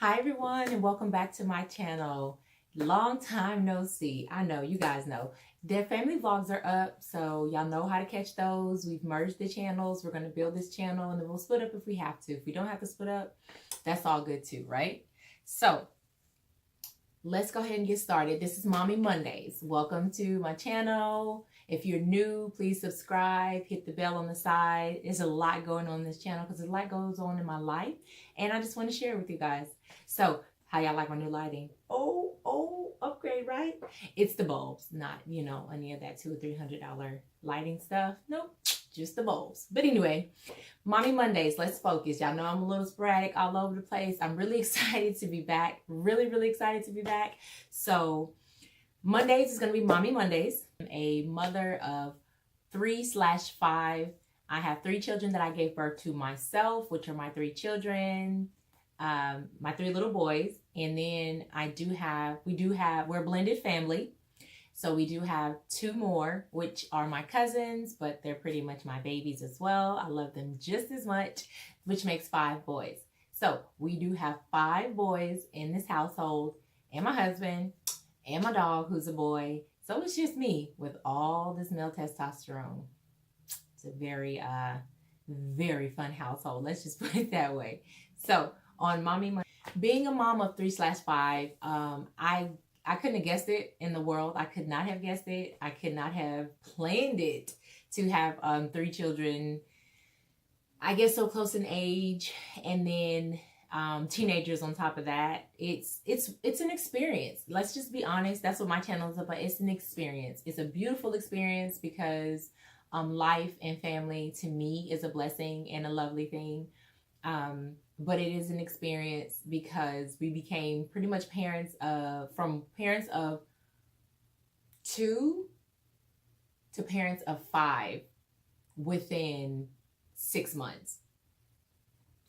Hi everyone and welcome back to my channel. Long time no see. I know you guys know. Their family vlogs are up, so y'all know how to catch those. We've merged the channels. We're going to build this channel and then we'll split up if we have to. If we don't have to split up, that's all good too, right? So let's go ahead and get started. This is Mommy Mondays. Welcome to my channel. If you're new, please subscribe, hit the bell on the side. There's a lot going on in this channel because a lot goes on in my life and I just want to share it with you guys. So how y'all like my new lighting? Oh, upgrade, right? It's the bulbs, not, any of that $200 or $300 lighting stuff. Nope, just the bulbs. But anyway, Mommy Mondays, let's focus. Y'all know I'm a little sporadic all over the place. I'm really excited to be back. Really excited to be back. So Mondays is going to be Mommy Mondays. I'm a mother of 3/5. I have 3 children that I gave birth to myself, which are my 3 children, my 3 little boys. And then we're a blended family. So we do have 2 more, which are my cousins, but they're pretty much my babies as well. I love them just as much, which makes 5 boys. So we do have 5 boys in this household, and my husband, and my dog, who's a boy. So it's just me with all this male testosterone. It's a very, very fun household. Let's just put it that way. So on Mommy Monday, being a mom of 3/5, I couldn't have guessed it in the world. I could not have guessed it. I could not have planned it to have 3 children, I guess so close in age, and then teenagers on top of that. It's an experience. Let's just be honest. That's what my channel is about. It's an experience. It's a beautiful experience because life and family to me is a blessing and a lovely thing. But it is an experience because we became pretty much from parents of 2 to parents of 5 within 6 months.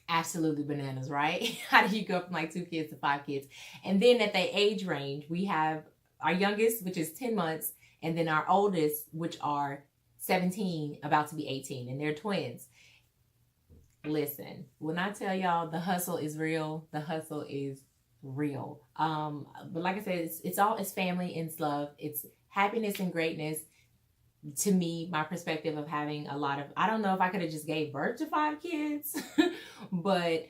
Absolutely bananas, right? How do you go from like 2 kids to 5 kids? And then at the age range, we have our youngest, which is 10 months, and then our oldest, which are 17, about to be 18, and they're twins. Listen, when I tell y'all the hustle is real, the hustle is real. But like I said, it's family, it's love, it's happiness and greatness. To me, my perspective of having I don't know if I could have just gave birth to 5 kids, but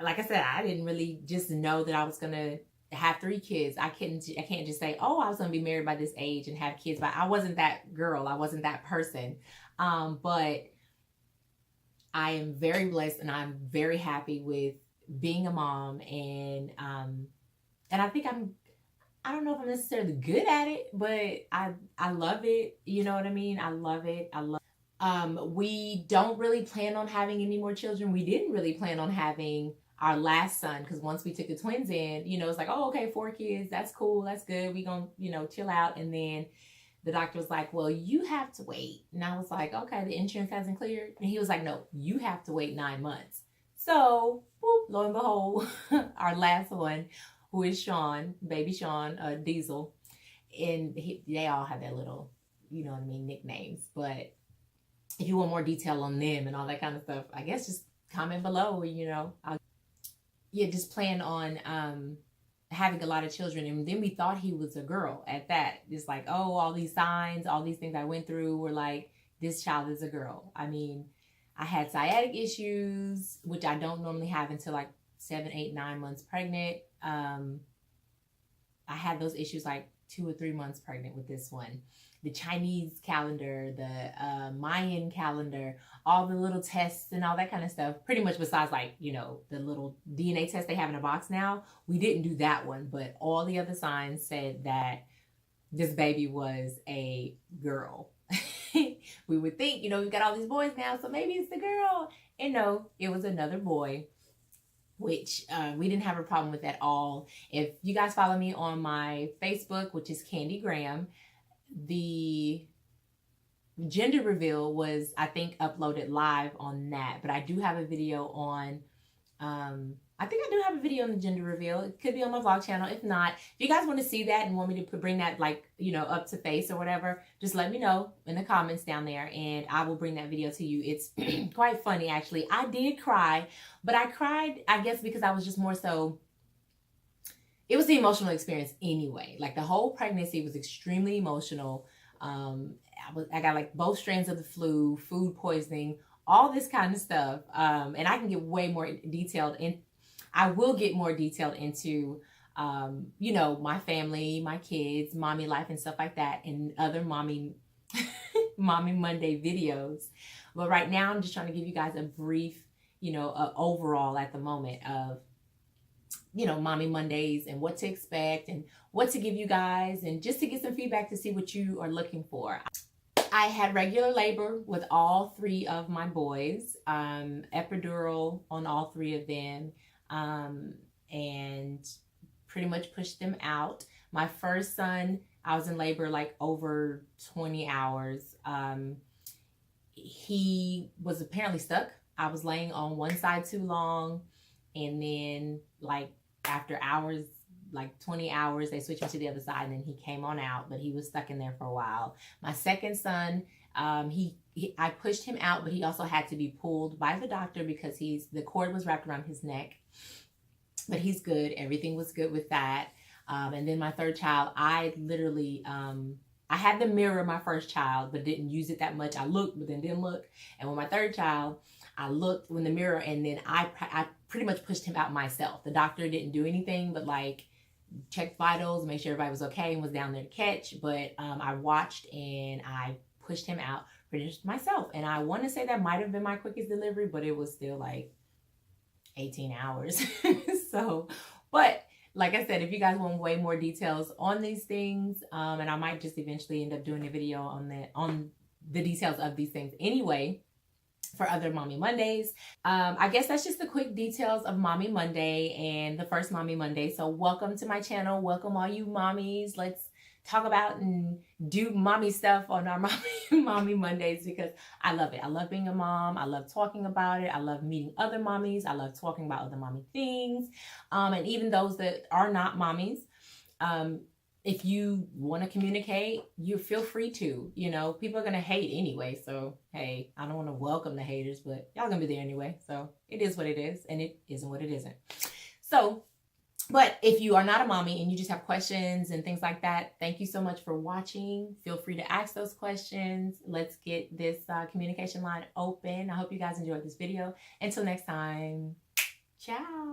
like I said, I didn't really just know that I was gonna have 3 kids. I can't just say, oh, I was gonna be married by this age and have kids. But I wasn't that girl. I wasn't that person. But I am very blessed and I'm very happy with being a mom, and I think I don't know if I'm necessarily good at it, but I love it. You know what I mean? I love it. We don't really plan on having any more children. We didn't really plan on having our last son because once we took the twins in, it's like, oh, okay, 4 kids. That's cool. That's good. We gonna, chill out. And then the doctor was like, well, you have to wait. And I was like, okay, the insurance hasn't cleared. And he was like, no, you have to wait 9 months. So, whoop, lo and behold, our last one, who is Sean, baby Sean, Diesel. And they all have their little, nicknames. But if you want more detail on them and all that kind of stuff, I guess just comment below, just plan on having a lot of children. And then we thought he was a girl at that. It's like, oh, all these signs, all these things I went through were like, this child is a girl. I mean, I had sciatic issues, which I don't normally have until like 7, 8, 9 months pregnant. I had those issues like 2 or 3 months pregnant with this one. The Chinese calendar, the Mayan calendar, all the little tests and all that kind of stuff. Pretty much besides like, the little DNA test they have in a box now. We didn't do that one, but all the other signs said that this baby was a girl. We would think, we've got all these boys now, so maybe it's the girl. And no, it was another boy, which we didn't have a problem with at all. If you guys follow me on my Facebook, which is Candy Graham, the gender reveal was, I think, uploaded live on that. But I do have a video on, I think I do have a video on the gender reveal. It could be on my vlog channel. If not, if you guys want to see that and want me to bring that up to face or whatever, just let me know in the comments down there and I will bring that video to you. It's quite funny, actually. I did cry, but I cried, I guess, because I was just more so it was the emotional experience anyway. Like the whole pregnancy was extremely emotional. I got like both strands of the flu, food poisoning, all this kind of stuff. And I can get way more detailed in. I will get more detailed into, you know, my family, my kids, mommy life, and stuff like that, in other mommy Monday videos. But right now, I'm just trying to give you guys a brief, you know, overall at the moment of, you know, Mommy Mondays and what to expect and what to give you guys, and just to get some feedback to see what you are looking for. I had regular labor with all 3 of my boys, epidural on all 3 of them, and pretty much pushed them out. My first son, I was in labor like over 20 hours. He was apparently stuck. I was laying on one side too long, and then like after hours, like 20 hours, they switched him to the other side, and then he came on out, but he was stuck in there for a while. My second son, I pushed him out, but he also had to be pulled by the doctor because the cord was wrapped around his neck. But he's good. Everything was good with that. And then my third child, I literally, I had the mirror my first child, but didn't use it that much. I looked, but then didn't look. And with my third child, I looked in the mirror, and then I pretty much pushed him out myself. The doctor didn't do anything but like check vitals, make sure everybody was okay, and was down there to catch. But I watched and I pushed him out pretty much myself. And I want to say that might have been my quickest delivery, but it was still like 18 hours. So, but like I said, if you guys want way more details on these things, and I might just eventually end up doing a video on the details of these things anyway, for other Mommy Mondays. I guess that's just the quick details of Mommy Monday and the first Mommy Monday. So welcome to my channel. Welcome all you mommies. Let's talk about and do mommy stuff on our mommy Mondays, because I love it. I love being a mom. I love talking about it. I love meeting other mommies. I love talking about other mommy things. And even those that are not mommies, if you want to communicate, you feel free to. You know, people are going to hate anyway. So, hey, I don't want to welcome the haters, but y'all going to be there anyway. So it is what it is, and it isn't what it isn't. So, but if you are not a mommy and you just have questions and things like that, thank you so much for watching. Feel free to ask those questions. Let's get this communication line open. I hope you guys enjoyed this video. Until next time, ciao.